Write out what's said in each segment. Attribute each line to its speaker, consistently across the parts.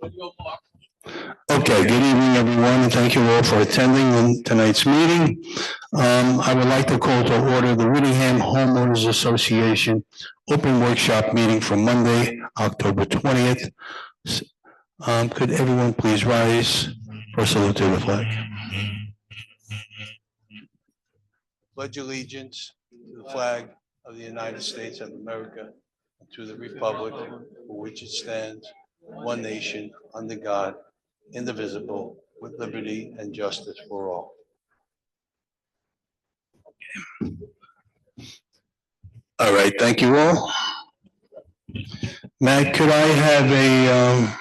Speaker 1: Okay, good evening, everyone, and thank you all for attending tonight's meeting. I would like to call to order the Whittingham Homeowners Association Open Workshop Meeting for Monday, October 20th. Could everyone please rise for a salute to the flag? Pledge allegiance to the flag of the United States of America and to the republic for which it stands, one nation, under God, indivisible, with liberty and justice for all. All right, thank you all. Matt, could I have a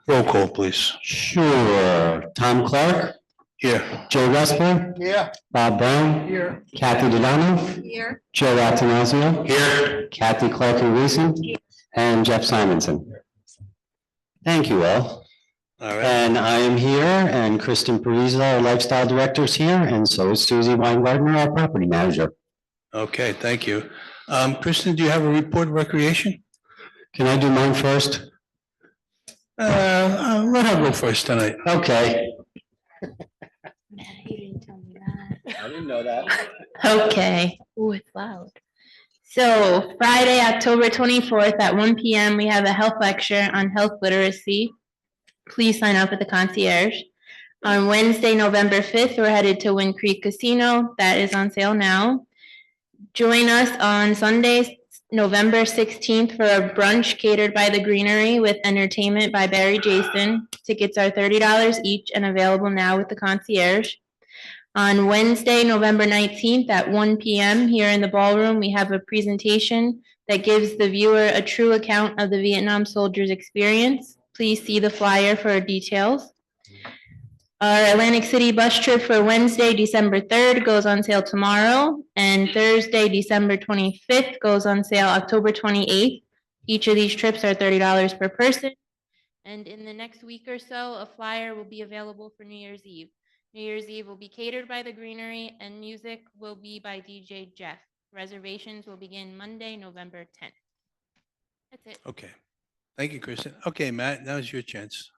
Speaker 1: roll call, please?
Speaker 2: Sure. Tom Clark,
Speaker 1: Here.
Speaker 2: Joe Westler,
Speaker 1: Here.
Speaker 2: Bob Brown,
Speaker 1: Here.
Speaker 2: Kathy Dodano,
Speaker 3: Here.
Speaker 2: Joe Attanasio,
Speaker 1: Here.
Speaker 2: Kathy Clark and Gleason, and Jeff Simonson. Thank you all.
Speaker 1: All right.
Speaker 2: And I am here, and Kristen Parisa, our lifestyle director, is here, and so is Susie Weingartner, our property manager.
Speaker 1: Okay, thank you. Kristen, do you have a report of recreation?
Speaker 2: Can I do mine first?
Speaker 1: Let her go first tonight.
Speaker 2: Okay.
Speaker 3: You didn't tell me that.
Speaker 2: I didn't know that.
Speaker 3: Okay. Ooh, it's loud. So Friday, October 24th at 1 p.m., we have a health lecture on health literacy. Please sign up at the concierge. On Wednesday, November 5th, we're headed to Wind Creek Casino. That is on sale now. Join us on Sunday, November 16th for a brunch catered by The Greenery with entertainment by Barry Jason. Tickets are $30 each and available now with the concierge. On Wednesday, November 19th at 1 p.m. here in the ballroom, we have a presentation that gives the viewer a true account of the Vietnam soldiers' experience. Please see the flyer for details. Our Atlantic City bus trip for Wednesday, December 3rd goes on sale tomorrow, and Thursday, December 25th goes on sale October 28th. Each of these trips are $30 per person. And in the next week or so, a flyer will be available for New Year's Eve. New Year's Eve will be catered by The Greenery, and music will be by DJ Jeff. Reservations will begin Monday, November 10th. That's it.
Speaker 1: Okay. Thank you, Kristen. Okay, Matt, now's your chance.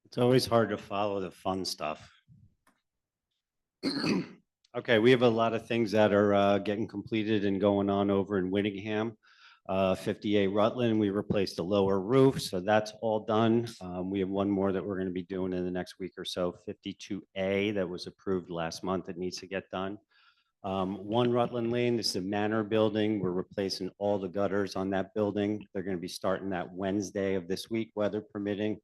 Speaker 2: It's always hard to follow the fun stuff. Okay, we have a lot of things that are getting completed and going on over in Whittingham. 58 Rutland, we replaced the lower roof, so that's all done. We have one more that we're going to be doing in the next week or so. 52A that was approved last month that needs to get done. 1 Rutland Lane, this is a Manor building. We're replacing all the gutters on that building. They're going to be starting that Wednesday of this week, weather permitting.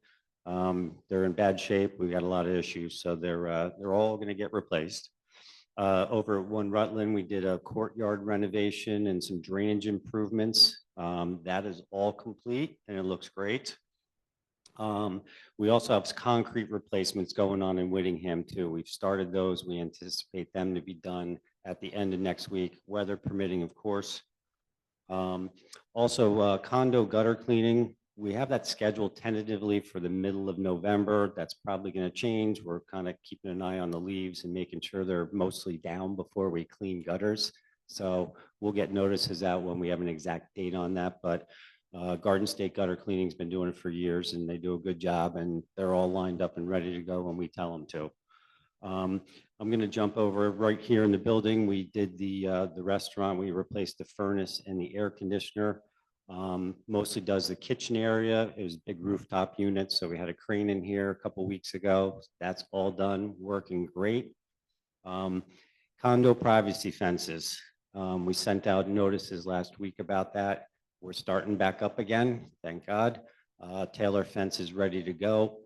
Speaker 2: They're in bad shape. We've got a lot of issues, so they're all going to get replaced. Over at 1 Rutland, we did a courtyard renovation and some drainage improvements. That is all complete and it looks great. We also have concrete replacements going on in Whittingham too. We've started those. We anticipate them to be done at the end of next week, weather permitting, of course. Also, condo gutter cleaning. We have that scheduled tentatively for the middle of November. That's probably going to change. We're kind of keeping an eye on the leaves and making sure they're mostly down before we clean gutters. So we'll get notices out when we have an exact date on that. But Garden State Gutter Cleaning's been doing it for years and they do a good job and they're all lined up and ready to go when we tell them to. I'm going to jump over right here in the building. We did the restaurant. We replaced the furnace and the air conditioner. Mostly does the kitchen area. It was a big rooftop unit, so we had a crane in here a couple weeks ago. That's all done, working great. Condo privacy fences. We sent out notices last week about that. We're starting back up again, thank God. Taylor fence is ready to go.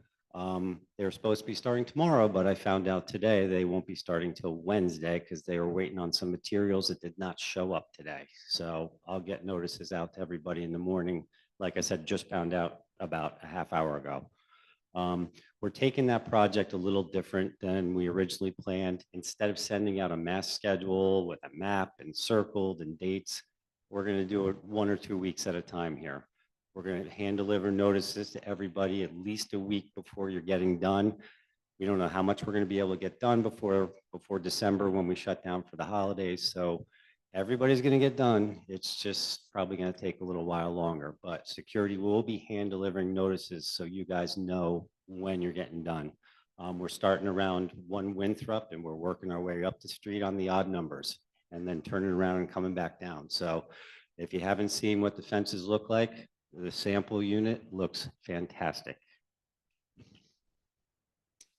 Speaker 2: They're supposed to be starting tomorrow, but I found out today they won't be starting till Wednesday because they were waiting on some materials that did not show up today. So I'll get notices out to everybody in the morning. Like I said, just found out about a half hour ago. We're taking that project a little different than we originally planned. Instead of sending out a mass schedule with a map and circled and dates, we're going to do it 1 or 2 weeks at a time here. We're going to hand deliver notices to everybody at least a week before you're getting done. We don't know how much we're going to be able to get done before December when we shut down for the holidays. So Everybody's going to get done. It's just probably going to take a little while longer, but security will be hand delivering notices so you guys know when you're getting done. We're starting around 1 Winthrop and we're working our way up the street on the odd numbers and then turning around and coming back down. So if you haven't seen what the fences look like, the sample unit looks fantastic.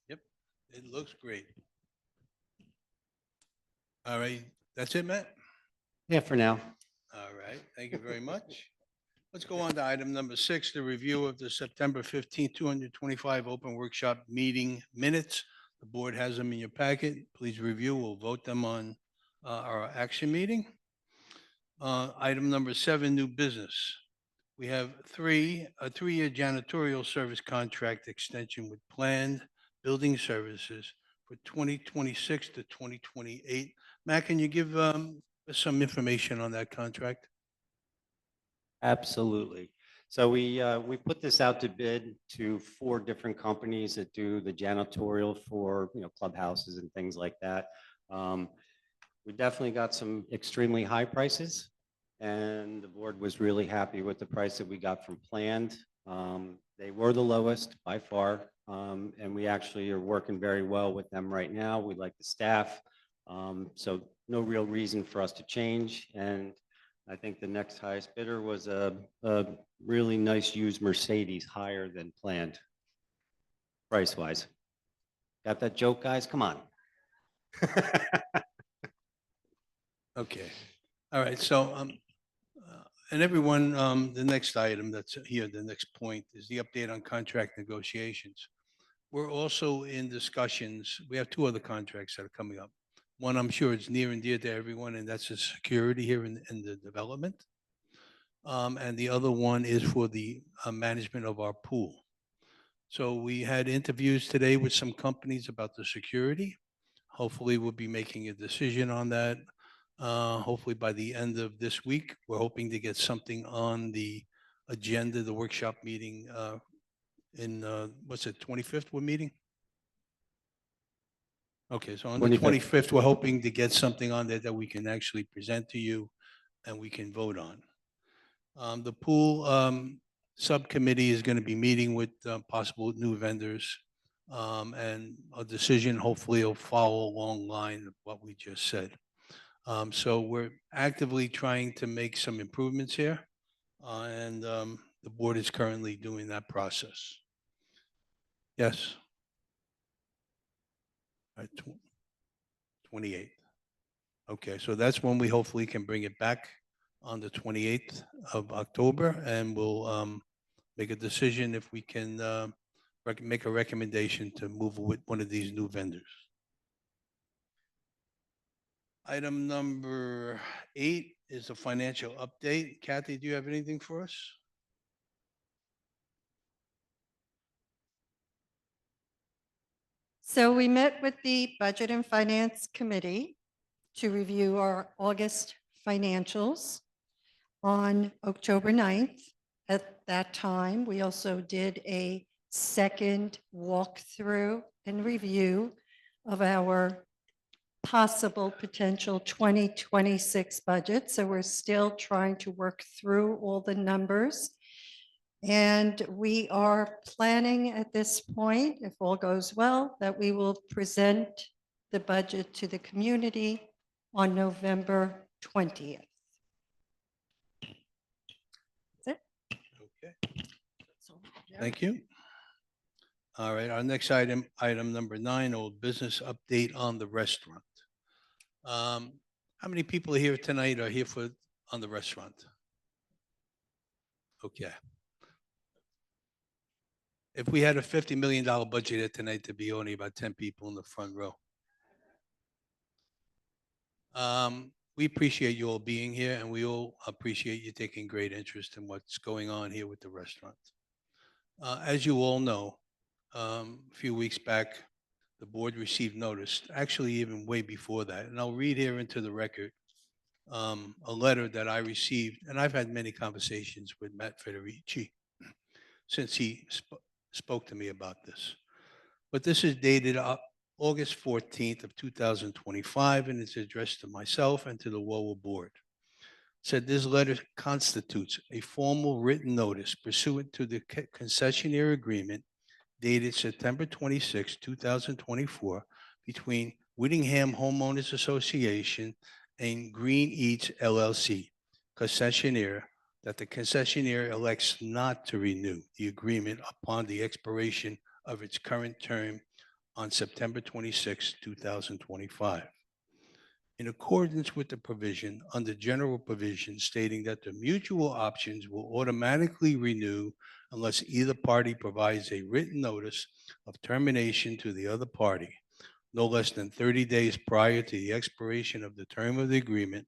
Speaker 1: It looks great. All right, that's it, Matt?
Speaker 2: Yeah, for now.
Speaker 1: All right, thank you very much. Let's go on to item number 6, the review of the September 15th, 225 open workshop meeting minutes. The board has them in your packet. Please review. We'll vote them on our action meeting. Item number 7, new business. We have a 3-year janitorial service contract extension with Planned Building Services for 2026 to 2028. Matt, can you give us some information on that contract?
Speaker 2: Absolutely. So we put this out to bid to 4 different companies that do the janitorial for, clubhouses and things like that. We definitely got some extremely high prices, and the board was really happy with the price that we got from Planned. They were the lowest by far, and we actually are working very well with them right now. We like the staff, so no real reason for us to change. And I think the next highest bidder was a really nice used Mercedes, higher than Planned, price-wise. Got that joke, guys? Come on.
Speaker 1: Okay. All right. So, and everyone, the next item that's here, the next point is the update on contract negotiations. We're also in discussions. We have 2 other contracts that are coming up. One, I'm sure it's near and dear to everyone, and that's the security here in the development. And the other one is for the management of our pool. So we had interviews today with some companies about the security. Hopefully, we'll be making a decision on that. Hopefully by the end of this week. We're hoping to get something on the agenda, the workshop meeting in, what's it, 25th we're meeting? Okay, so on the
Speaker 2: 25th.
Speaker 1: 25th, we're hoping to get something on there that we can actually present to you and we can vote on. The pool subcommittee is going to be meeting with possible new vendors. And a decision hopefully will follow along line of what we just said. So we're actively trying to make some improvements here, and the board is currently doing that process. Yes. All right, 28th. Okay, so that's when we hopefully can bring it back on the 28th of October, and we'll make a decision if we can make a recommendation to move with one of these new vendors. Item number 8 is a financial update. Kathy, do you have anything for us?
Speaker 4: So we met with the Budget and Finance Committee to review our August financials on October 9th. At that time, we also did a second walkthrough and review of our possible potential 2026 budget. So we're still trying to work through all the numbers. And we are planning at this point, if all goes well, that we will present the budget to the community on November 20th. That's it.
Speaker 1: Okay, thank you. All right, our next item number 9, old business update on the restaurant. How many people are here tonight are here on the restaurant? Okay. If we had a $50 million budget here tonight, there'd be only about 10 people in the front row. We appreciate you all being here, and we all appreciate you taking great interest in what's going on here with the restaurant. As you all know, a few weeks back, the board received notice, actually even way before that, and I'll read here into the record a letter that I received, and I've had many conversations with Matt Federici since he spoke to me about this. But this is dated August 14th of 2025, and it's addressed to myself and to the Lowell Board. Said this letter constitutes a formal written notice pursuant to the concessionaire agreement dated September 26, 2024, between Whittingham Homeowners Association and Green Eats LLC, concessionaire, that the concessionaire elects not to renew the agreement upon the expiration of its current term on September 26, 2025. In accordance with the provision under general provision stating that the mutual options will automatically renew unless either party provides a written notice of termination to the other party, no less than 30 days prior to the expiration of the term of the agreement.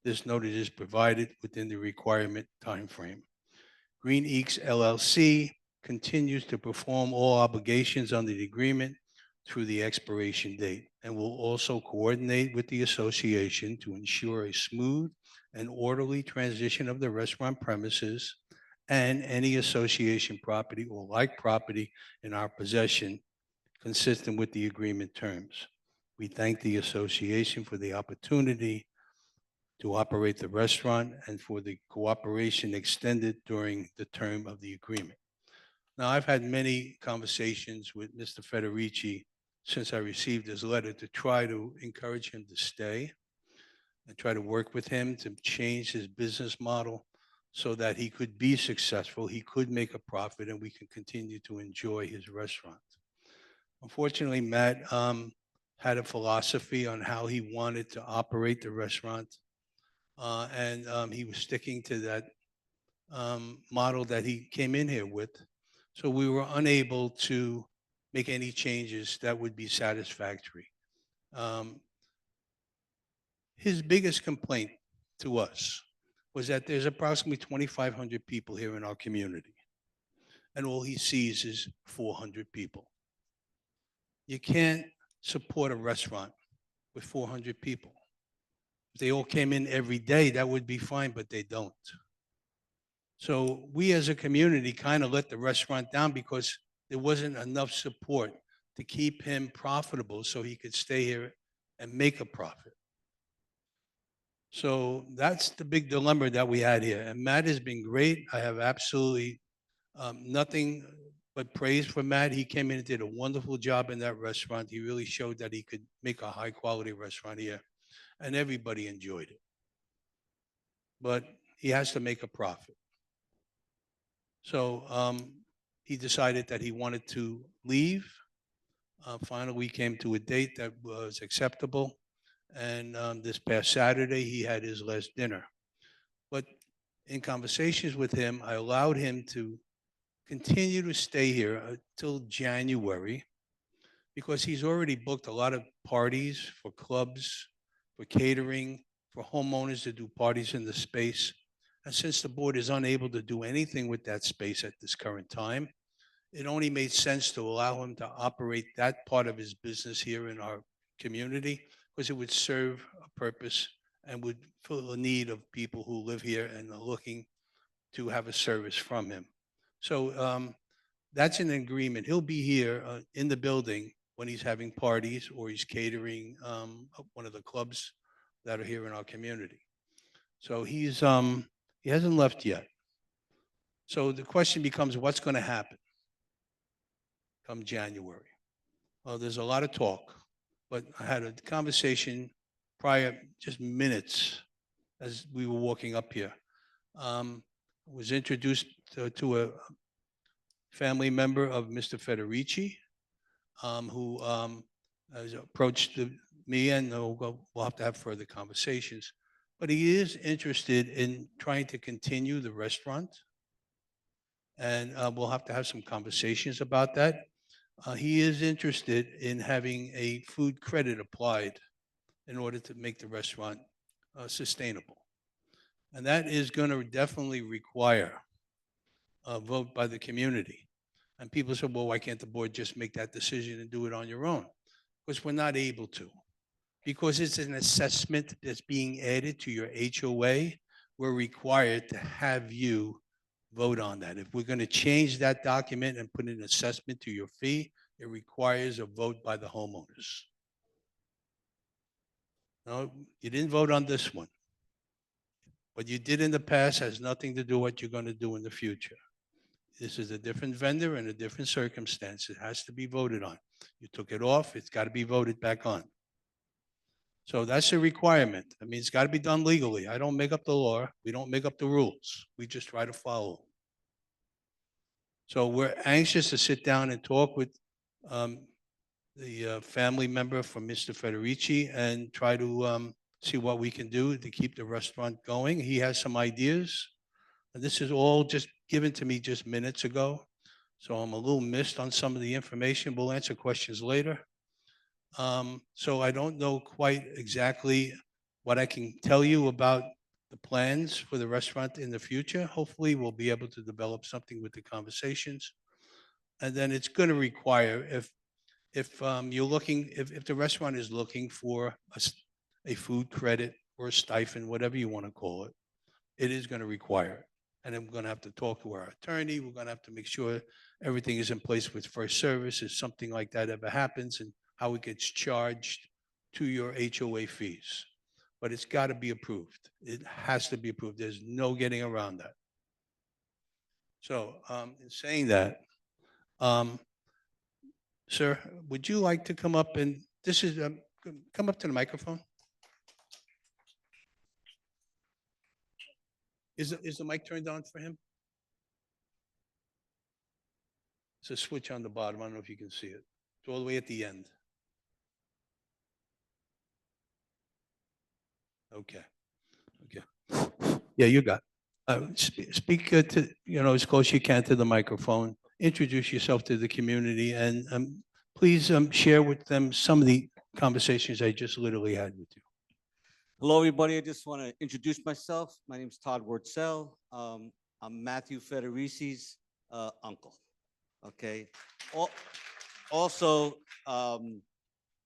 Speaker 1: This notice is provided within the requirement timeframe. Green Eats LLC continues to perform all obligations under the agreement through the expiration date, and will also coordinate with the association to ensure a smooth and orderly transition of the restaurant premises and any association property or like property in our possession consistent with the agreement terms. We thank the association for the opportunity to operate the restaurant and for the cooperation extended during the term of the agreement. Now, I've had many conversations with Mr. Federici since I received his letter to try to encourage him to stay and try to work with him to change his business model so that he could be successful, he could make a profit, and we can continue to enjoy his restaurant. Unfortunately, Matt had a philosophy on how he wanted to operate the restaurant, and he was sticking to that model that he came in here with. So we were unable to make any changes that would be satisfactory. His biggest complaint to us was that there's approximately 2,500 people here in our community, and all he sees is 400 people. You can't support a restaurant with 400 people. If they all came in every day, that would be fine, but they don't. So we as a community kind of let the restaurant down because there wasn't enough support to keep him profitable so he could stay here and make a profit. So that's the big dilemma that we had here. And Matt has been great. I have absolutely nothing but praise for Matt. He came in and did a wonderful job in that restaurant. He really showed that he could make a high quality restaurant here, and everybody enjoyed it. But he has to make a profit. So he decided that he wanted to leave. Finally, we came to a date that was acceptable. And this past Saturday, he had his last dinner. But in conversations with him, I allowed him to continue to stay here until January because he's already booked a lot of parties for clubs, for catering, for homeowners to do parties in the space. And since the board is unable to do anything with that space at this current time, it only made sense to allow him to operate that part of his business here in our community because it would serve a purpose and would fill the need of people who live here and are looking to have a service from him. So that's an agreement. He'll be here in the building when he's having parties or he's catering one of the clubs that are here in our community. So he hasn't left yet. So the question becomes, what's going to happen come January? Well, there's a lot of talk, but I had a conversation prior, just minutes, as we were walking up here. Was introduced to a family member of Mr. Federici, who has approached me, and we'll have to have further conversations. But he is interested in trying to continue the restaurant, and we'll have to have some conversations about that. He is interested in having a food credit applied in order to make the restaurant sustainable. And that is going to definitely require a vote by the community. And people said, well, why can't the board just make that decision and do it on your own? Because we're not able to. Because it's an assessment that's being added to your HOA, we're required to have you vote on that. If we're going to change that document and put an assessment to your fee, It requires a vote by the homeowners. No, you didn't vote on this one. What you did in the past has nothing to do with what you're going to do in the future. This is a different vendor and a different circumstance. It has to be voted on. You took it off, it's got to be voted back on. So that's a requirement. I mean, it's got to be done legally. I don't make up the law. We don't make up the rules. We just try to follow. So we're anxious to sit down and talk with the family member from Mr. Federici and try to see what we can do to keep the restaurant going. He has some ideas. And this is all just given to me just minutes ago. So I'm a little missed on some of the information. We'll answer questions later. So I don't know quite exactly what I can tell you about the plans for the restaurant in the future. Hopefully, we'll be able to develop something with the conversations. And then it's going to require, if you're looking, if the restaurant is looking for a food credit or a stipend, whatever you want to call it, it is going to require it. And then we're going to have to talk to our attorney. We're going to have to make sure everything is in place with first service if something like that ever happens and how it gets charged to your HOA fees. But it's got to be approved. It has to be approved. There's no getting around that. So in saying that, sir, would you like to come up and this is, come up to the microphone? Is the mic turned on for him? It's a switch on the bottom. I don't know if you can see it. It's all the way at the end. Okay. Okay. Yeah, you got it. Speak to, as close as you can to the microphone. Introduce yourself to the community and please share with them some of the conversations I just literally had with you.
Speaker 5: Hello, everybody. I just want to introduce myself. My name is Todd Wurtzel. I'm Matthew Federici's uncle. Okay. Also,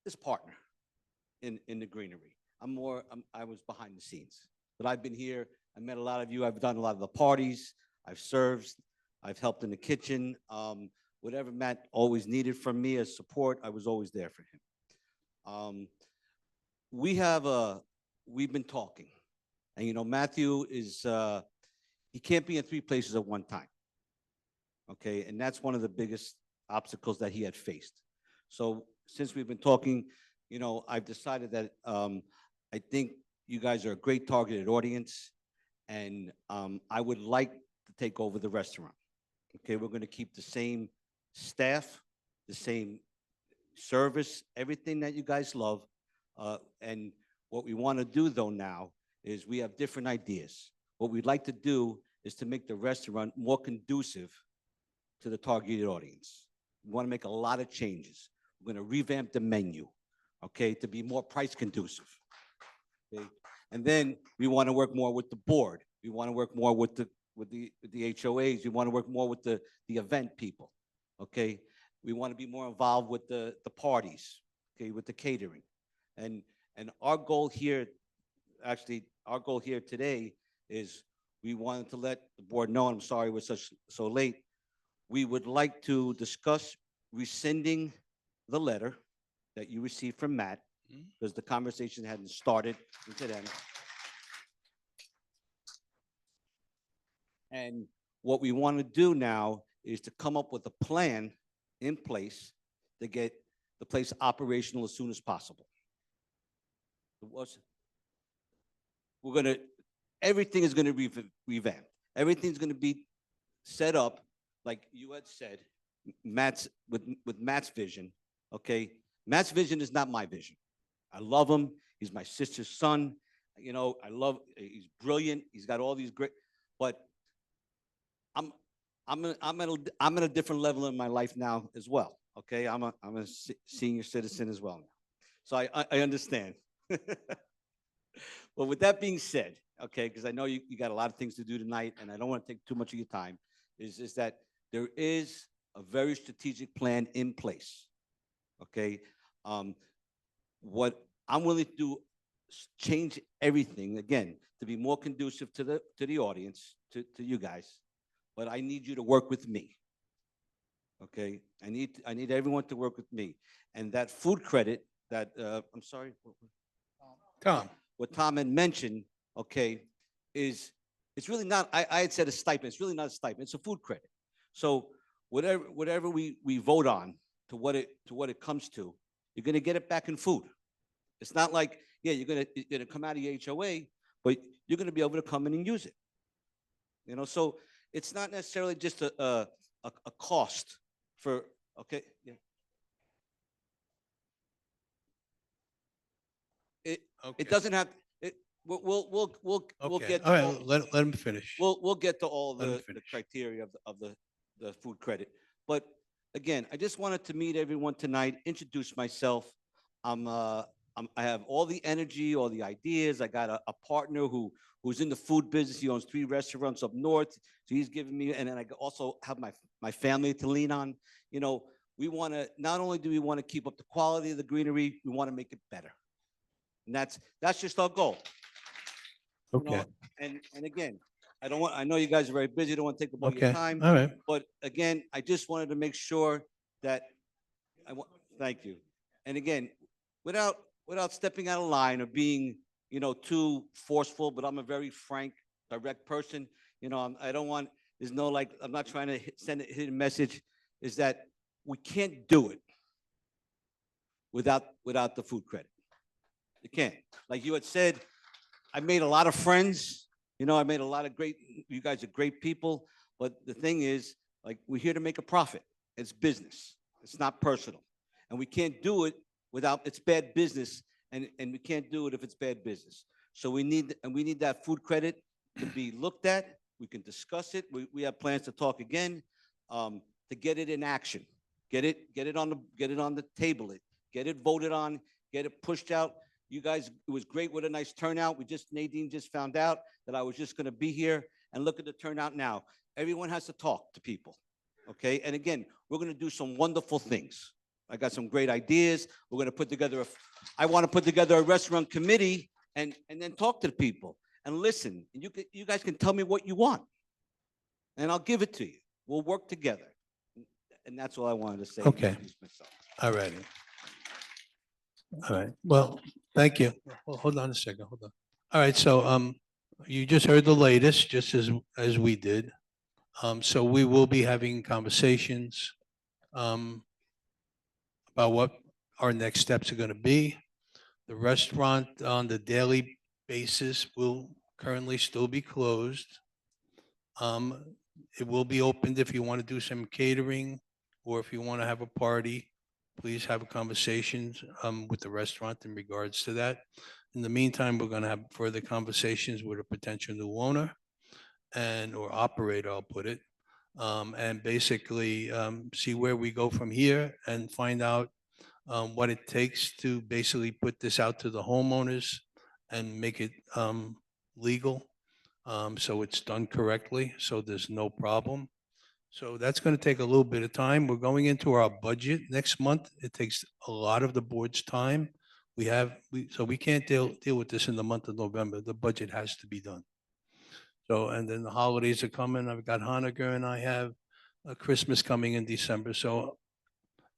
Speaker 5: his partner in the greenery. I was behind the scenes, but I've been here. I met a lot of you. I've done a lot of the parties. I've served. I've helped in the kitchen. Whatever Matt always needed from me as support, I was always there for him. We've been talking, and Matthew is, he can't be in 3 places at one time. Okay, and that's one of the biggest obstacles that he had faced. So since we've been talking, I've decided that I think you guys are a great targeted audience, and I would like to take over the restaurant. Okay, we're going to keep the same staff, the same service, everything that you guys love, and what we want to do, though, now is we have different ideas. What we'd like to do is to make the restaurant more conducive to the targeted audience. We want to make a lot of changes. We're going to revamp the menu, okay, to be more price conducive. Okay? And then we want to work more with the board. We want to work more with the HOAs. We want to work more with the event people, okay? We want to be more involved with the parties, okay, with the catering. And our goal here, actually, our goal here today is we wanted to let the board know, I'm sorry we're so late, we would like to discuss rescinding the letter that you received from Matt, because the conversation hadn't started until then. And what we want to do now is to come up with a plan in place to get the place operational as soon as possible. Everything is going to be revamped. Everything's going to be set up, like you had said, with Matt's vision, okay? Matt's vision is not my vision. I love him. He's my sister's son. He's brilliant. He's got all these great, but I'm at a different level in my life now as well, okay? I'm a senior citizen as well now. So I understand. Well, with that being said, okay, because I know you got a lot of things to do tonight, and I don't want to take too much of your time, is that there is a very strategic plan in place, okay? What I'm willing to do is change everything, again, to be more conducive to the audience, to you guys, but I need you to work with me, Okay, I need everyone to work with me. And that food credit that, I'm sorry,
Speaker 1: Tom,
Speaker 5: what Tom had mentioned, okay, it's really not, I had said a stipend, it's really not a stipend, it's a food credit. So whatever we vote on to what it comes to, you're gonna get it back in food. It's not like, yeah, you're gonna come out of your HOA, but you're gonna be able to come in and use it. You know, so it's not necessarily just a cost for, okay, yeah. It
Speaker 1: okay,
Speaker 5: doesn't have, we'll
Speaker 1: okay,
Speaker 5: get,
Speaker 1: all right, let him finish.
Speaker 5: we'll get to all
Speaker 1: Let him
Speaker 5: the
Speaker 1: finish.
Speaker 5: criteria of the food credit. But again, I just wanted to meet everyone tonight, introduce myself. I have all the energy, all the ideas. I got a partner who's in the food business. He owns 3 restaurants up north. So he's giving me, and then I also have my family to lean on. You know, we want to, not only do we want to keep up the quality of the greenery, we want to make it better. And that's just our goal. You know,
Speaker 1: Okay,
Speaker 5: and again, I know you guys are very busy, don't want to take up all your
Speaker 1: okay,
Speaker 5: time,
Speaker 1: all right,
Speaker 5: but again, I just wanted to make sure that thank you. And again, without stepping out of line or being, you know, too forceful, but I'm a very frank, direct person. You know, I don't want, there's no like, I'm not trying to send a hidden message, is that we can't do it without the food credit. You can't. Like you had said, I made a lot of friends. You know, I made a lot of you guys are great people. But the thing is, like, we're here to make a profit. It's business. It's not personal. And we can't do it without, it's bad business. And we can't do it if it's bad business. So we need that food credit to be looked at. We can discuss it. We have plans to talk again, to get it in action. Get it on the table. Get it voted on. Get it pushed out. You guys, it was great with a nice turnout. Nadine just found out that I was just going to be here, and look at the turnout now. Everyone has to talk to people, okay? And again, we're going to do some wonderful things. I got some great ideas. We're going to put together I want to put together a restaurant committee and then talk to the people and listen. And you guys can tell me what you want, and I'll give it to you. We'll work together. And that's all I wanted to say.
Speaker 1: Okay.
Speaker 5: Introduce myself.
Speaker 1: all right. All right, well, thank you. Well, hold on a second, hold on. All right, so, you just heard the latest, just as we did. So we will be having conversations, about what our next steps are gonna be. The restaurant on the daily basis will currently still be closed. It will be opened if you want to do some catering, or if you want to have a party, please have conversations, with the restaurant in regards to that. In the meantime, we're going to have further conversations with a potential new owner or operator, I'll put it. And basically, see where we go from here and find out, what it takes to basically put this out to the homeowners and make it, legal. So it's done correctly, so there's no problem. So that's going to take a little bit of time. We're going into our budget next month. It takes a lot of the board's time. So we can't deal with this in the month of November. The budget has to be done. So, and then the holidays are coming. I've got Hanukkah and I have Christmas coming in December. So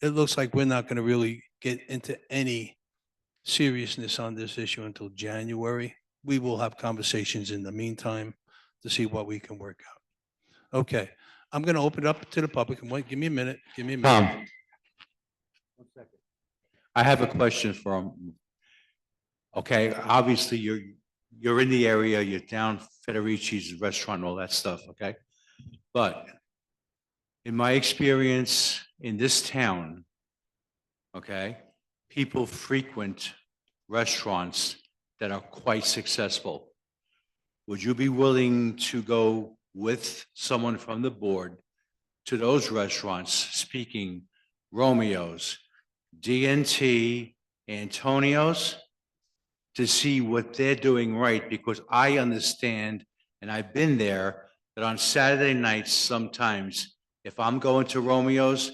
Speaker 1: it looks like we're not going to really get into any seriousness on this issue until January. We will have conversations in the meantime to see what we can work out. Okay, I'm going to open it up to the public. And wait, give me a minute. Give me a minute.
Speaker 6: Tom, I have a question from, okay, obviously you're in the area, you're down Federici's restaurant and all that stuff, okay? But in my experience in this town, okay, people frequent restaurants that are quite successful. Would you be willing to go with someone from the board to those restaurants, speaking Romeo's, DNT, Antonio's, to see what they're doing right? Because I understand, and I've been there, that on Saturday nights, sometimes, if I'm going to Romeo's,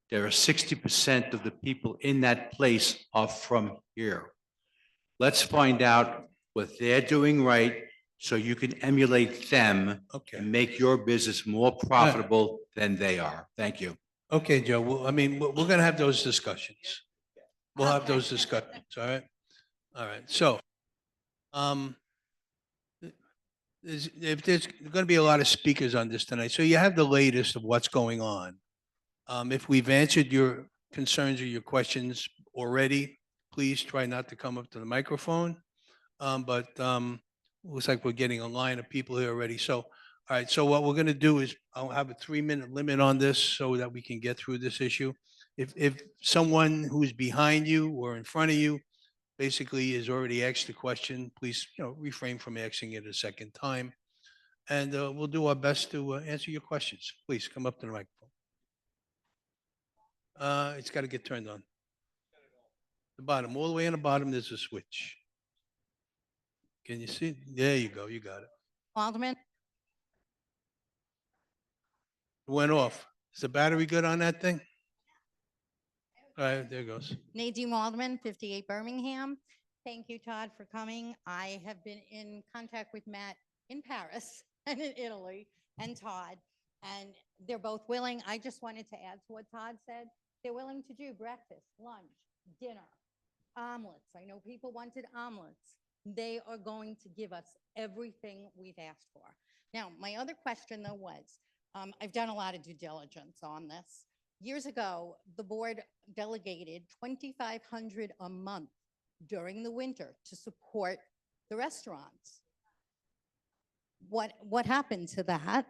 Speaker 6: there are 60% of the people in that place are from here. Let's find out what they're doing right, so you can emulate them
Speaker 1: Okay.
Speaker 6: and make your business more profitable than they are. Thank you.
Speaker 1: Okay, Joe, well, I mean, we're gonna have those discussions. We'll have
Speaker 4: Okay.
Speaker 1: those discussions, all right? All right, so, um, if there's gonna be a lot of speakers on this tonight, so you have the latest of what's going on. If we've answered your concerns or your questions already, please try not to come up to the microphone. Looks like we're getting a line of people here already. So, all right, so what we're gonna do is I'll have a 3-minute limit on this so that we can get through this issue. If someone who's behind you or in front of you basically has already asked the question, please, refrain from asking it a second time. And we'll do our best to answer your questions. Please come up to the microphone. It's got to get turned on. The bottom, all the way on the bottom, there's a switch. Can you see? There you go. You got it.
Speaker 7: Alderman,
Speaker 1: It went off. Is the battery good on that thing? All right, there it goes.
Speaker 7: Nadine Waldman, 58 Birmingham. Thank you, Todd, for coming. I have been in contact with Matt in Paris and in Italy and Todd, and they're both willing. I just wanted to add to what Todd said. They're willing to do breakfast, lunch, dinner, omelets. I know people wanted omelets. They are going to give us everything we've asked for. Now, my other question though was, I've done a lot of due diligence on this. Years ago, the board delegated $2,500 a month during the winter to support the restaurants. What happened to that?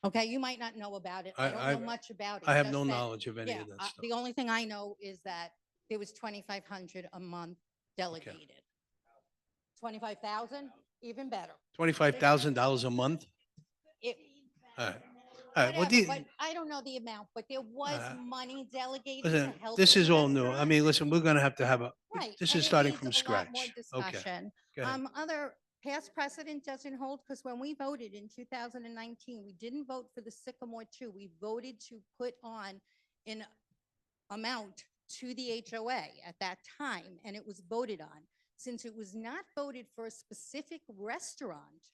Speaker 7: Okay, you might not know about it. I don't know much about it.
Speaker 1: I have
Speaker 7: just
Speaker 1: no
Speaker 7: that-
Speaker 1: knowledge of any
Speaker 7: Yeah,
Speaker 1: of that stuff.
Speaker 7: the only thing I know is that there was $2,500 a month delegated. 25,000, even better.
Speaker 1: $25,000 a month?
Speaker 7: It,
Speaker 1: All right. All right, well,
Speaker 7: whatever, but I don't know the amount, but there was
Speaker 1: Uh,
Speaker 7: money delegated to
Speaker 1: listen,
Speaker 7: help.
Speaker 1: this
Speaker 7: the
Speaker 1: is all new. I
Speaker 7: restaurants.
Speaker 1: mean, listen, we're gonna have to have a,
Speaker 7: Right.
Speaker 1: this
Speaker 7: and
Speaker 1: is
Speaker 7: it
Speaker 1: starting
Speaker 7: needs
Speaker 1: from
Speaker 7: a lot more
Speaker 1: scratch. Okay.
Speaker 7: discussion.
Speaker 1: go ahead.
Speaker 7: Other past precedent doesn't hold because when we voted in 2019, we didn't vote for the Sycamore 2. We voted to put on an amount to the HOA at that time, and it was voted on. Since it was not voted for a specific restaurant,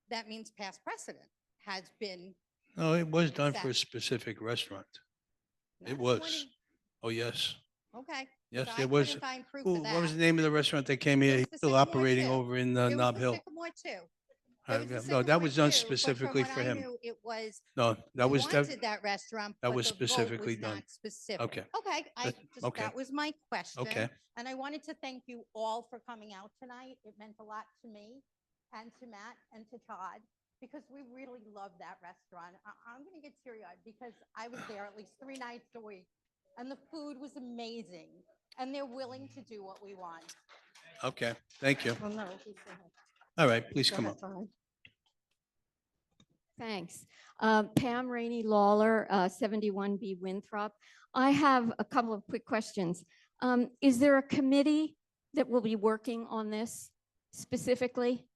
Speaker 7: that means past precedent has been.
Speaker 1: No, it was done for a
Speaker 7: set.
Speaker 1: specific restaurant. It
Speaker 7: not
Speaker 1: was.
Speaker 7: 20
Speaker 1: Oh, yes.
Speaker 7: Okay.
Speaker 1: Yes,
Speaker 7: but I
Speaker 1: there was.
Speaker 7: couldn't find proof
Speaker 1: Who,
Speaker 7: of
Speaker 1: what was
Speaker 7: that.
Speaker 1: the name of the restaurant that came here?
Speaker 7: It
Speaker 1: He's
Speaker 7: was the
Speaker 1: still
Speaker 7: Sycamore
Speaker 1: operating
Speaker 7: Two.
Speaker 1: over in
Speaker 7: It was
Speaker 1: Nob
Speaker 7: the
Speaker 1: Hill.
Speaker 7: Sycamore 2.
Speaker 1: All
Speaker 7: It
Speaker 1: right,
Speaker 7: was the
Speaker 1: No, that
Speaker 7: Sycamore
Speaker 1: was done
Speaker 7: 2, but from
Speaker 1: specifically
Speaker 7: what
Speaker 1: for
Speaker 7: I
Speaker 1: him.
Speaker 7: knew, it was.
Speaker 1: No, that
Speaker 7: we
Speaker 1: was, that,
Speaker 7: wanted that restaurant.
Speaker 1: that
Speaker 7: but
Speaker 1: was
Speaker 7: the vote
Speaker 1: specifically
Speaker 7: was not
Speaker 1: done.
Speaker 7: Specific.
Speaker 1: Okay.
Speaker 7: Okay,
Speaker 1: okay.
Speaker 7: that was my question.
Speaker 1: Okay.
Speaker 7: And I wanted to thank you all for coming out tonight. It meant a lot to me and to Matt and to Todd because we really love that restaurant. I'm going to get teary-eyed because I was there at least 3 nights a week and the food was amazing and they're willing to do what we want.
Speaker 1: Okay, thank you.
Speaker 4: Well, no, he's gonna-
Speaker 1: All right, please
Speaker 4: go
Speaker 1: come
Speaker 4: ahead,
Speaker 1: up.
Speaker 4: Fine.
Speaker 8: Thanks. Pam Rainey Lawler, 71B Winthrop. I have a couple of quick questions. Is there a committee that will be working on this specifically?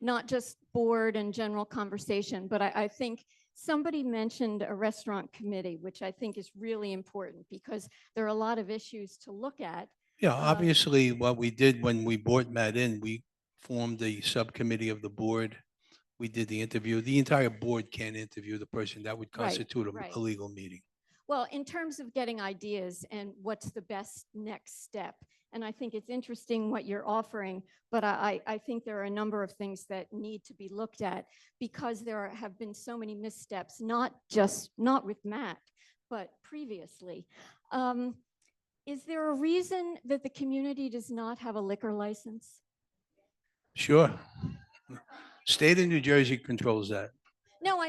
Speaker 8: Not just board and general conversation, but I think somebody mentioned a restaurant committee, which I think is really important because there are a lot of issues to look at.
Speaker 1: Yeah, obviously, what we did when we brought Matt in, we formed the subcommittee of the board. We did the interview. The entire board can't interview the person. That would
Speaker 8: Right,
Speaker 1: constitute
Speaker 8: right.
Speaker 1: a legal meeting.
Speaker 8: Well, in terms of getting ideas and what's the best next step, and I think it's interesting what you're offering, but I think there are a number of things that need to be looked at because there have been so many missteps, not with Matt, but previously. Is there a reason that the community does not have a liquor license?
Speaker 1: Sure. State of New Jersey controls that.
Speaker 8: No,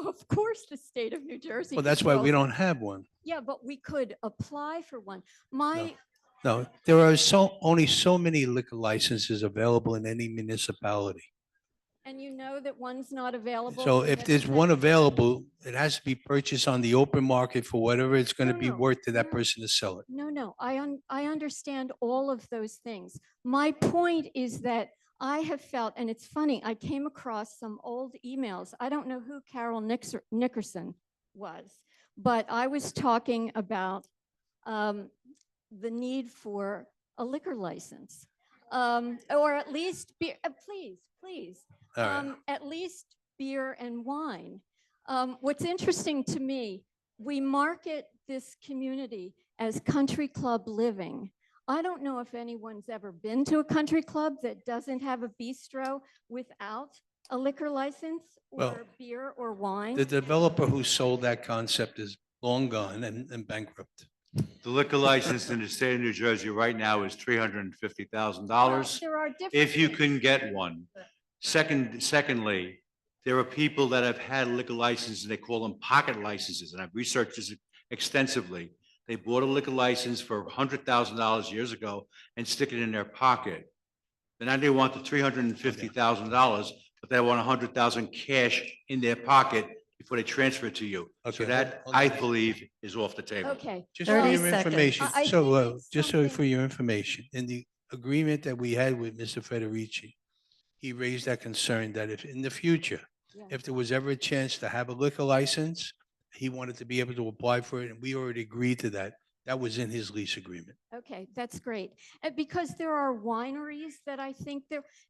Speaker 8: of course the state of New Jersey.
Speaker 1: Well, that's why we
Speaker 8: controls
Speaker 1: don't have one.
Speaker 8: it. Yeah, but we could apply for one.
Speaker 1: No, there are only so many liquor licenses available in any municipality.
Speaker 8: And you know that one's not available.
Speaker 1: So
Speaker 8: for
Speaker 1: if there's
Speaker 8: Middlesex?
Speaker 1: one available, it has to be purchased on the open market for whatever it's going to
Speaker 8: No,
Speaker 1: be
Speaker 8: no,
Speaker 1: worth to that
Speaker 8: no.
Speaker 1: person to sell it.
Speaker 8: No, I understand all of those things. My point is that I have felt, and it's funny, I came across some old emails. I don't know who Carol Nickerson was, but I was talking about the need for a liquor license, or at least beer, please,
Speaker 1: All right.
Speaker 8: at least beer and wine. What's interesting to me, we market this community as country club living. I don't know if anyone's ever been to a country club that doesn't have a bistro without a liquor license
Speaker 1: Well,
Speaker 8: or beer or wine.
Speaker 1: The developer who sold that concept is long gone and bankrupt.
Speaker 6: The liquor license in the state of New Jersey right now is $350,000.
Speaker 8: There are different.
Speaker 6: If you can get one. Secondly, there are people that have had liquor licenses and they call them pocket licenses, and I've researched this extensively. They bought a liquor license for $100,000 years ago and stick it in their pocket. Then now they want the $350,000, but they want $100,000 cash in their pocket before they transfer it to you. So
Speaker 1: Okay,
Speaker 6: that,
Speaker 1: hold on.
Speaker 6: I believe, is off the table.
Speaker 8: Okay.
Speaker 1: Just for
Speaker 4: 30
Speaker 1: your
Speaker 4: seconds.
Speaker 1: information,
Speaker 8: I
Speaker 1: so,
Speaker 8: think it's
Speaker 1: just so
Speaker 8: something-
Speaker 1: for your information, in the agreement that we had with Mr. Federici, he raised that concern that if in the future,
Speaker 8: Yeah.
Speaker 1: if there was ever a chance to have a liquor license, he wanted to be able to apply for it, and we already agreed to that. That was in his lease agreement.
Speaker 8: Okay, that's great. Because there are wineries that I think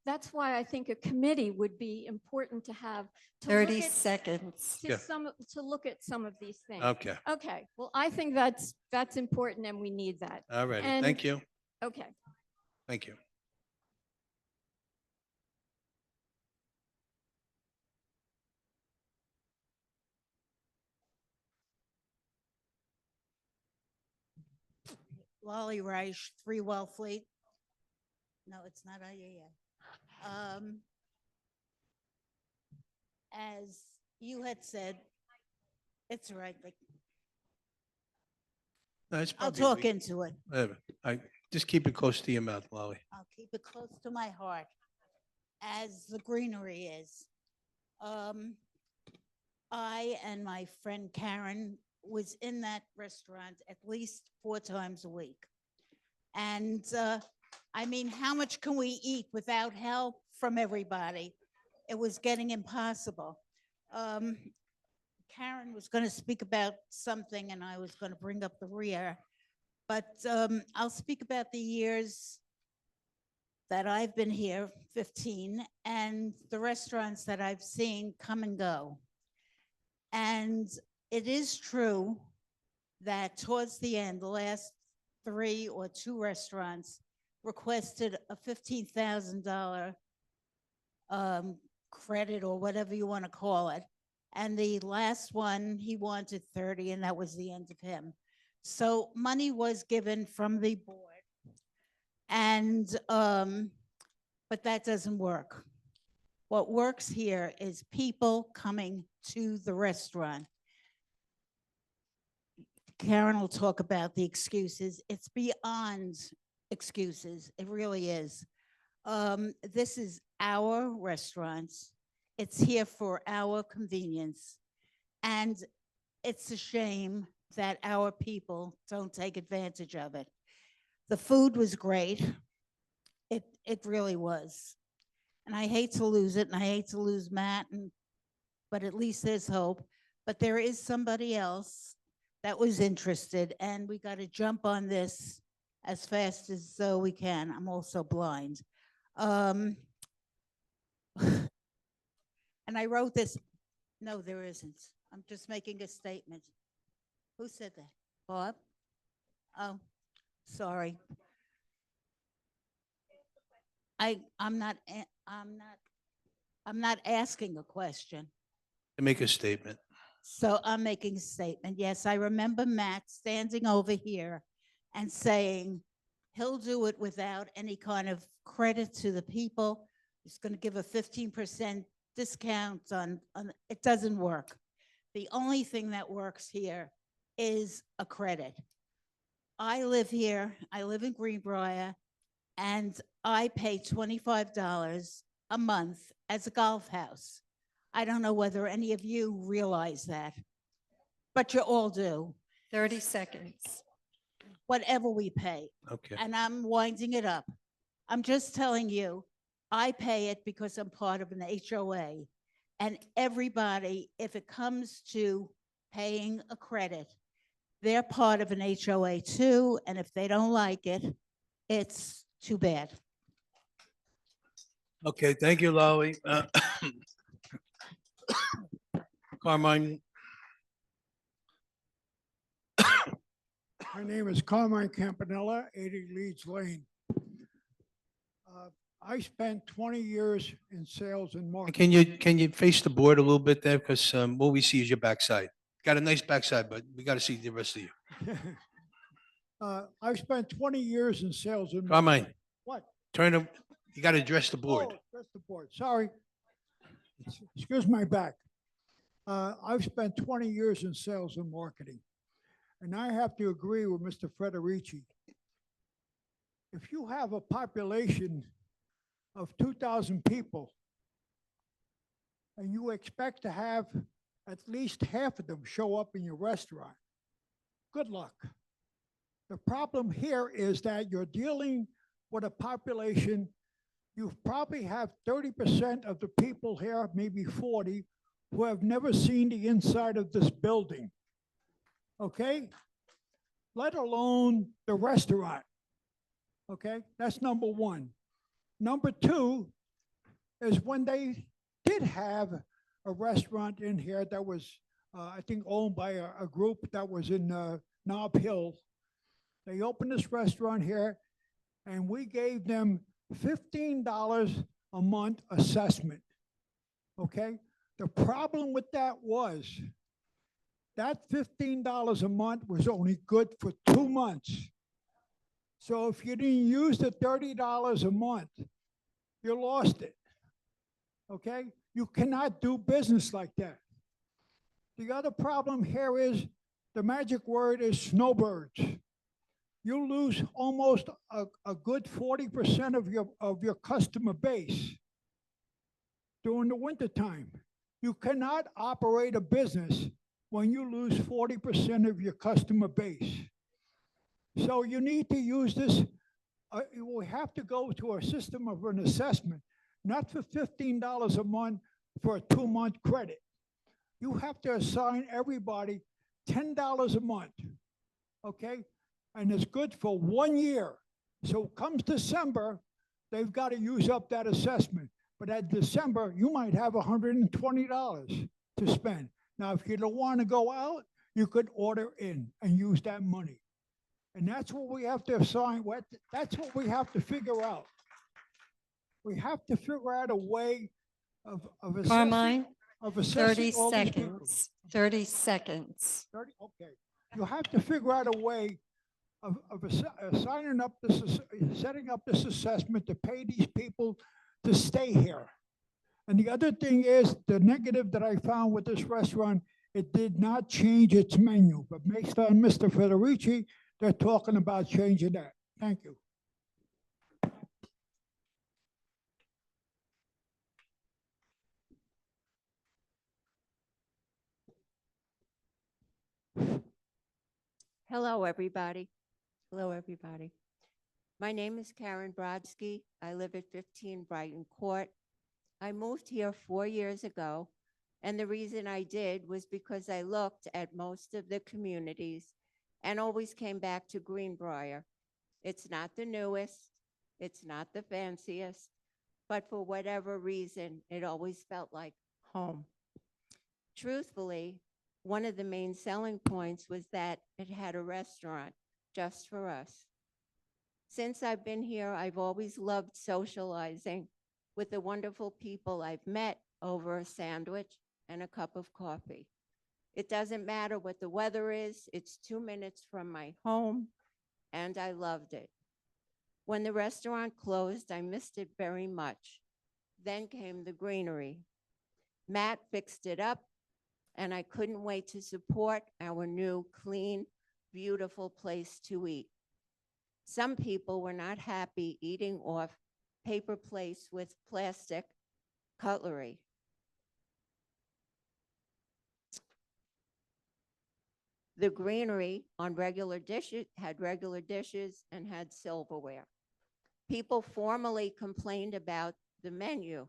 Speaker 8: that's why I think a committee would be important to have. To look
Speaker 4: 30
Speaker 8: at-
Speaker 4: seconds.
Speaker 8: to
Speaker 1: Yeah.
Speaker 8: to look at some of these things.
Speaker 1: Okay,
Speaker 8: Okay, well, I think that's important and we need that.
Speaker 1: all righty.
Speaker 8: And-
Speaker 1: Thank you.
Speaker 8: Okay.
Speaker 1: Thank you.
Speaker 9: Lolly Reich, 3 Wellfleet. No, it's not IAA. As you had said, it's all right, like,
Speaker 1: No, it's
Speaker 9: I'll
Speaker 1: probably
Speaker 9: talk
Speaker 1: we-
Speaker 9: into it.
Speaker 1: whatever. Just keep it close to your mouth, Lolly.
Speaker 9: I'll keep it close to my heart, as the greenery is. I and my friend Karen was in that restaurant at least 4 times a week. And I mean, how much can we eat without help from everybody? It was getting impossible. Karen was going to speak about something and I was going to bring up the rear. But I'll speak about the years that I've been here, 15, and the restaurants that I've seen come and go. And it is true that towards the end, the last 3 or 2 restaurants requested a $15,000 credit or whatever you want to call it. And the last one, he wanted 30, and that was the end of him. So money was given from the board. And, but that doesn't work. What works here is people coming to the restaurant. Karen will talk about the excuses. It's beyond excuses. It really is. This is our restaurants. It's here for our convenience. And it's a shame that our people don't take advantage of it. The food was great. It really was. And I hate to lose it, and I hate to lose Matt, but at least there's hope. But there is somebody else that was interested, and we got to jump on this as fast as we can. I'm also blind. And I wrote this. No, there isn't. I'm just making a statement. Who said that? Bob? Oh, sorry. I'm not asking a question.
Speaker 1: To make a statement.
Speaker 9: So I'm making a statement. Yes, I remember Matt standing over here and saying he'll do it without any kind of credit to the people. He's going to give a 15% discount on it. Doesn't work. The only thing that works here is a credit. I live here. I live in Greenbrier, and I pay $25 a month as a golf house. I don't know whether any of you realize that, but you all do.
Speaker 4: 30 seconds.
Speaker 9: Whatever we pay,
Speaker 1: Okay.
Speaker 9: and I'm winding it up. I'm just telling you, I pay it because I'm part of an HOA. And everybody, if it comes to paying a credit, they're part of an HOA too. And if they don't like it, it's too bad.
Speaker 1: Okay, thank you, Lolly. Carmine?
Speaker 10: My name is Carmine Campanella, 80 Leeds Lane. I spent 20 years in sales and marketing.
Speaker 1: Can you face the board a little bit there? Because what we see is your backside. Got a nice backside, but we got to see the rest of you.
Speaker 10: I've spent 20 years in sales and.
Speaker 1: Carmine,
Speaker 10: What?
Speaker 1: you got to address the board.
Speaker 10: Oh, that's the board. Sorry. Excuse my back. I've spent 20 years in sales and marketing. And I have to agree with Mr. Federici. If you have a population of 2,000 people and you expect to have at least half of them show up in your restaurant, good luck. The problem here is that you're dealing with a population, you probably have 30% of the people here, maybe 40, who have never seen the inside of this building. Okay? Let alone the restaurant. Okay? That's number one. Number two is when they did have a restaurant in here that was, I think, owned by a group that was in Nob Hill. They opened this restaurant here, and we gave them $15 a month assessment. Okay? The problem with that was that $15 a month was only good for 2 months. So if you didn't use the $30 a month, you lost it. Okay? You cannot do business like that. The other problem here is the magic word is snowbirds. You lose almost a good 40% of your customer base during the wintertime. You cannot operate a business when you lose 40% of your customer base. So you need to use this. We have to go to a system of an assessment, not for $15 a month for a 2-month credit. You have to assign everybody $10 a month, okay? And it's good for 1 year. So comes December, they've got to use up that assessment. But at December, you might have $120 to spend. Now, if you don't want to go out, you could order in and use that money. And that's what we have to assign. That's what we have to figure out. We have to figure out a way of assessing.
Speaker 4: Carmine,
Speaker 10: Of assessing
Speaker 4: 30
Speaker 10: all these people.
Speaker 4: seconds, 30 seconds.
Speaker 10: 30, okay. You have to figure out a way of signing up this, setting up this assessment to pay these people to stay here. And the other thing is the negative that I found with this restaurant, it did not change its menu, but based on Mr. Federici, they're talking about changing that. Thank you.
Speaker 11: Hello, everybody. Hello, everybody. My name is Karen Brodsky. I live at 15 Brighton Court. I moved here 4 years ago, and the reason I did was because I looked at most of the communities and always came back to Greenbrier. It's not the newest, it's not the fanciest, but for whatever reason, it always felt like home. Truthfully, one of the main selling points was that it had a restaurant just for us. Since I've been here, I've always loved socializing with the wonderful people I've met over a sandwich and a cup of coffee. It doesn't matter what the weather is, it's 2 minutes from my home, and I loved it. When the restaurant closed, I missed it very much. Then came the Greenery. Matt fixed it up, and I couldn't wait to support our new, clean, beautiful place to eat. Some people were not happy eating off paper plates with plastic cutlery. The Greenery on regular dishes had regular dishes and had silverware. People formally complained about the menu.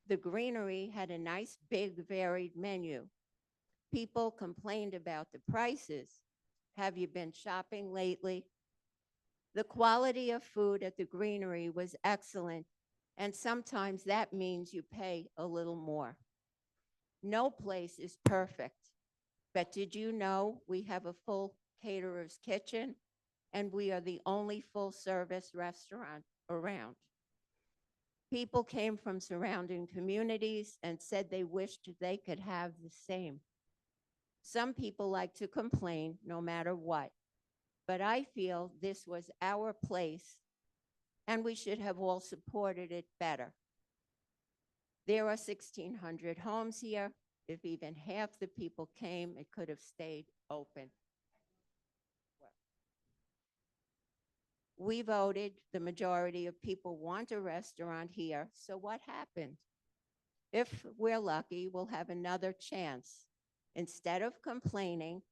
Speaker 11: The Greenery had a nice, big, varied menu. People complained about the prices. Have you been shopping lately? The quality of food at the Greenery was excellent, and sometimes that means you pay a little more. No place is perfect, but did you know we have a full Caterer's Kitchen, and we are the only full-service restaurant around. People came from surrounding communities and said they wished they could have the same. Some people like to complain no matter what, but I feel this was our place and we should have all supported it better. There are 1,600 homes here. If even half the people came, it could have stayed open. We voted, the majority of people want a restaurant here, so what happened? If we're lucky, we'll have another chance. Instead of complaining,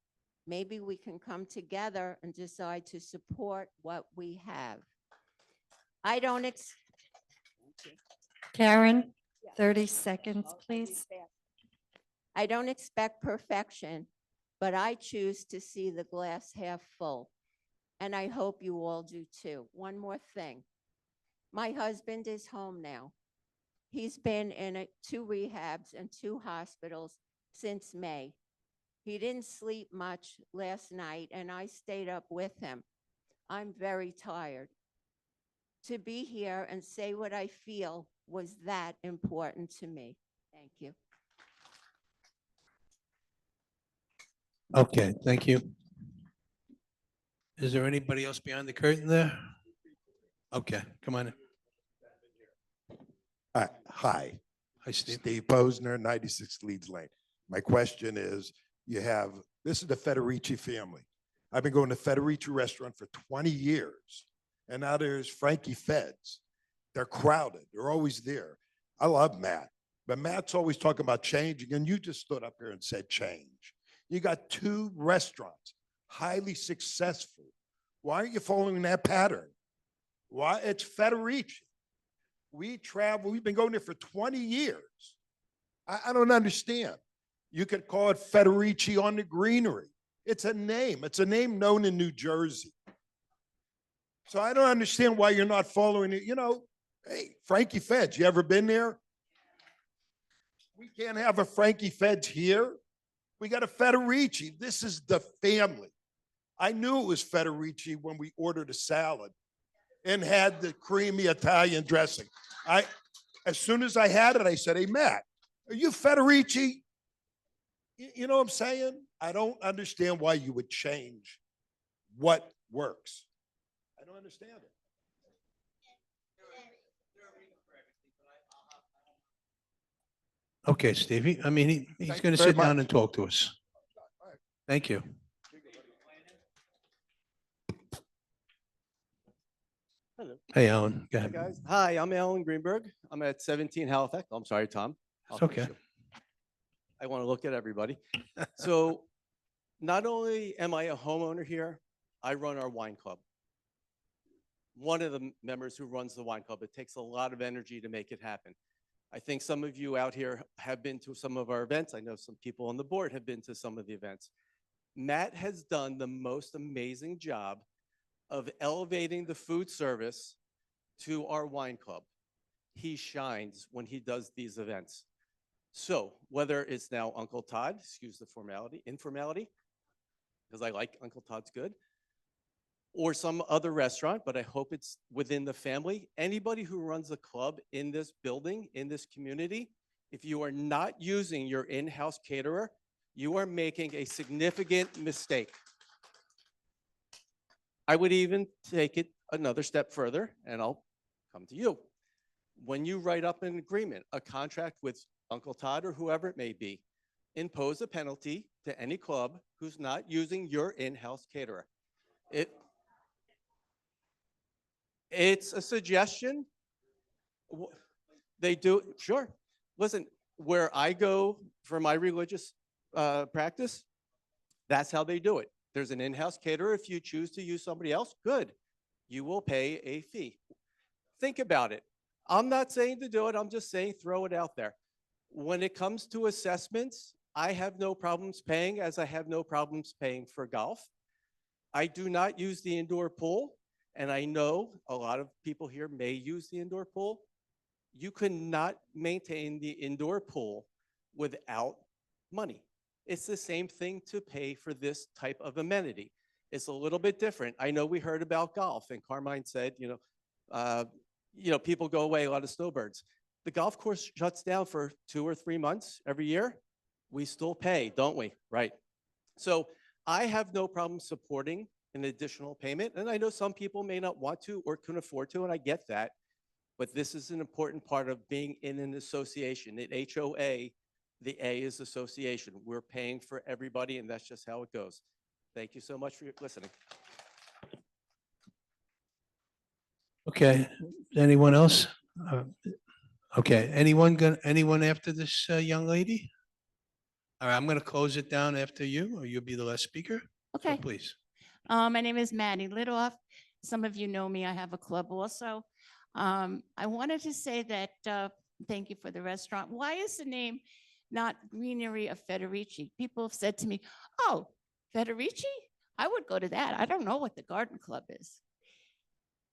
Speaker 11: maybe we can come together and decide to support what we have. I don't
Speaker 4: Karen, 30 seconds, please.
Speaker 11: I don't expect perfection, but I choose to see the glass half full. And I hope you all do too. One more thing. My husband is home now. He's been in 2 rehabs and 2 hospitals since May. He didn't sleep much last night and I stayed up with him. I'm very tired. To be here and say what I feel was that important to me. Thank you.
Speaker 1: Okay, thank you. Is there anybody else behind the curtain there? Okay, come on in.
Speaker 12: Hi,
Speaker 1: Hi, Steve.
Speaker 12: Steve Posner, 96 Leeds Lane. My question is, this is the Federici family. I've been going to Federici restaurant for 20 years, and now there's Frankie Feds. They're crowded. They're always there. I love Matt, but Matt's always talking about changing, and you just stood up here and said change. You got 2 restaurants, highly successful. Why aren't you following that pattern? Why? It's Federici. We travel, we've been going there for 20 years. I don't understand. You could call it Federici on the Greenery. It's a name known in New Jersey. So I don't understand why you're not following it. Hey, Frankie Feds, you ever been there? We can't have a Frankie Feds here. We got a Federici. This is the family. I knew it was Federici when we ordered a salad and had the creamy Italian dressing. As soon as I had it, I said, hey, Matt, are you Federici? You know what I'm saying? I don't understand why you would change what works. I don't understand it.
Speaker 1: Okay, Steve, he's
Speaker 12: Thank
Speaker 1: going
Speaker 12: you
Speaker 1: to
Speaker 12: very
Speaker 1: sit down
Speaker 12: much.
Speaker 1: and talk to us. Thank you.
Speaker 13: Hello.
Speaker 1: Hey, Alan, go
Speaker 13: Hi,
Speaker 1: ahead.
Speaker 13: guys. Hi, I'm Alan Greenberg. I'm at 17 Halifax. I'm sorry, Tom. I'll
Speaker 1: It's
Speaker 13: fix
Speaker 1: okay.
Speaker 13: you. I want to look at everybody. So not only am I a homeowner here, I run our wine club. One of the members who runs the wine club. It takes a lot of energy to make it happen. I think some of you out here have been to some of our events. I know some people on the board have been to some of the events. Matt has done the most amazing job of elevating the food service to our wine club. He shines when he does these events. So whether it's now Uncle Todd, excuse the informality, because I like Uncle Todd's good, or some other restaurant, but I hope it's within the family. Anybody who runs a club in this building, in this community, if you are not using your in-house caterer, you are making a significant mistake. I would even take it another step further, and I'll come to you. When you write up an agreement, a contract with Uncle Todd or whoever it may be, impose a penalty to any club who's not using your in-house caterer. It's a suggestion. They do, sure. Listen, where I go for my religious practice, that's how they do it. There's an in-house caterer. If you choose to use somebody else, good. You will pay a fee. Think about it. I'm not saying to do it. I'm just saying throw it out there. When it comes to assessments, I have no problems paying, as I have no problems paying for golf. I do not use the indoor pool. And I know a lot of people here may use the indoor pool. You cannot maintain the indoor pool without money. It's the same thing to pay for this type of amenity. It's a little bit different. I know we heard about golf and Carmine said, people go away, a lot of snowbirds. The golf course shuts down for 2 or 3 months every year. We still pay, don't we? Right. So I have no problem supporting an additional payment. And I know some people may not want to or can afford to, and I get that. But this is an important part of being in an association. At HOA, the A is association. We're paying for everybody, and that's just how it goes. Thank you so much for listening.
Speaker 1: Okay, anyone else? Okay, anyone after this young lady? All right, I'm going to close it down after you, or you'll be the last speaker. So
Speaker 14: Okay.
Speaker 1: please.
Speaker 14: My name is Maddie Lidoff. Some of you know me. I have a club also. I wanted to say that thank you for the restaurant. Why is the name not Greenery of Federici? People have said to me, "Oh, Federici? I would go to that. I don't know what the garden club is."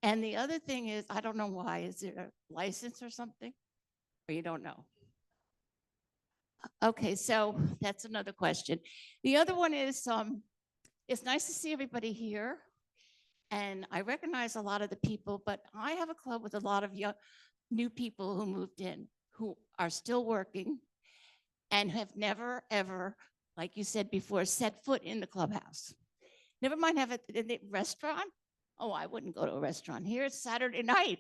Speaker 14: And the other thing is, I don't know why. Is there a license or something? Or you don't know? Okay, so that's another question. The other one is, it's nice to see everybody here. And I recognize a lot of the people, but I have a club with a lot of young, new people who moved in, who are still working and have never, ever, like you said before, set foot in the clubhouse. Never mind have a restaurant. Oh, I wouldn't go to a restaurant here. It's Saturday night.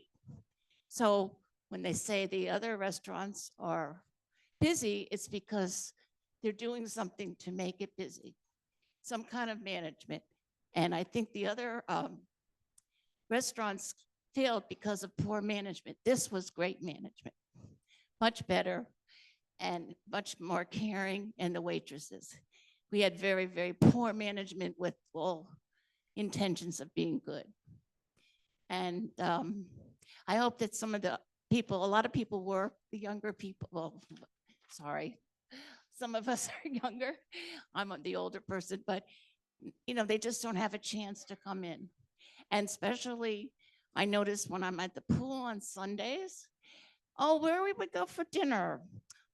Speaker 14: So when they say the other restaurants are busy, it's because they're doing something to make it busy, some kind of management. And I think the other restaurants failed because of poor management. This was great management, much better and much more caring. And the waitresses, we had very, very poor management with all intentions of being good. And I hope that some of the people, a lot of people were the younger people. Well, sorry, some of us are younger. I'm the older person, but they just don't have a chance to come in. And especially, I notice when I'm at the pool on Sundays, oh, where we would go for dinner?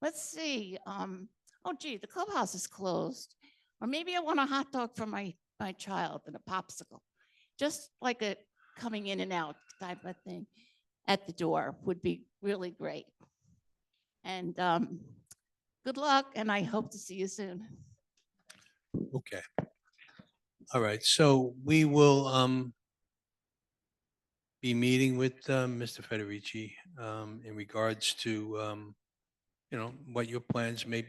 Speaker 14: Let's see. Oh, gee, the clubhouse is closed. Or maybe I want a hot dog for my child and a popsicle. Just like a coming in and out type of thing at the door would be really great. And good luck, and I hope to see you soon.
Speaker 1: Okay. All right, so we will be meeting with Mr. Federici in regards to, what your plans may.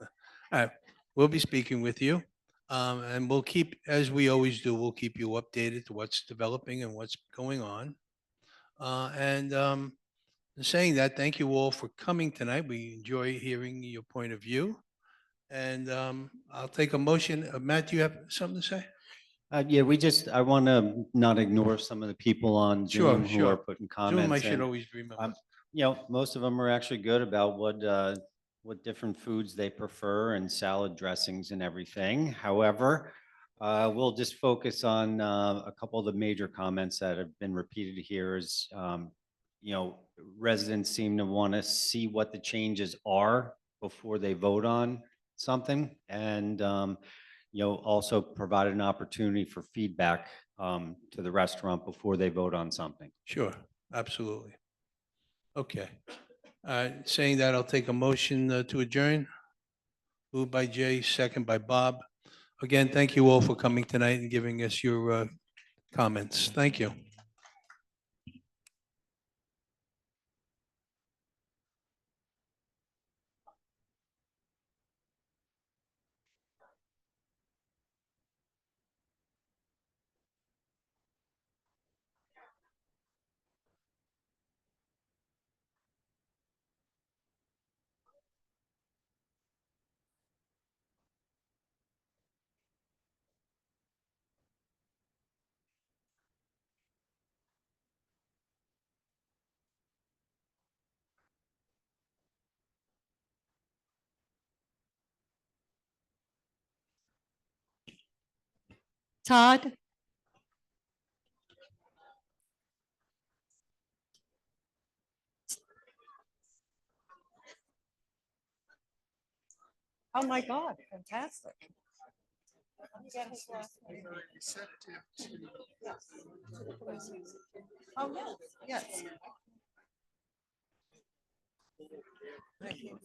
Speaker 1: All right, we'll be speaking with you. And we'll keep, as we always do, we'll keep you updated to what's developing and what's going on. Saying that, thank you all for coming tonight. We enjoy hearing your point of view. And I'll take a motion. Matt, do you have something to say?
Speaker 2: Yeah, I want to not ignore some of the people on
Speaker 1: Sure,
Speaker 2: Zoom who are
Speaker 1: sure.
Speaker 2: putting
Speaker 1: Zoom, I
Speaker 2: comments
Speaker 1: should
Speaker 2: in.
Speaker 1: always remember.
Speaker 2: Most of them are actually good about what different foods they prefer and salad dressings and everything. However, we'll just focus on a couple of the major comments that have been repeated here is, residents seem to want to see what the changes are before they vote on something. And, also provide an opportunity for feedback to the restaurant before they vote on something.
Speaker 1: Sure, absolutely. Okay. Saying that, I'll take a motion to adjourn. Moved by Jay, second by Bob. Again, thank you all for coming tonight and giving us your comments. Thank you.
Speaker 9: Todd? Oh my God, fantastic.
Speaker 4: Oh, yes, yes. Thank you.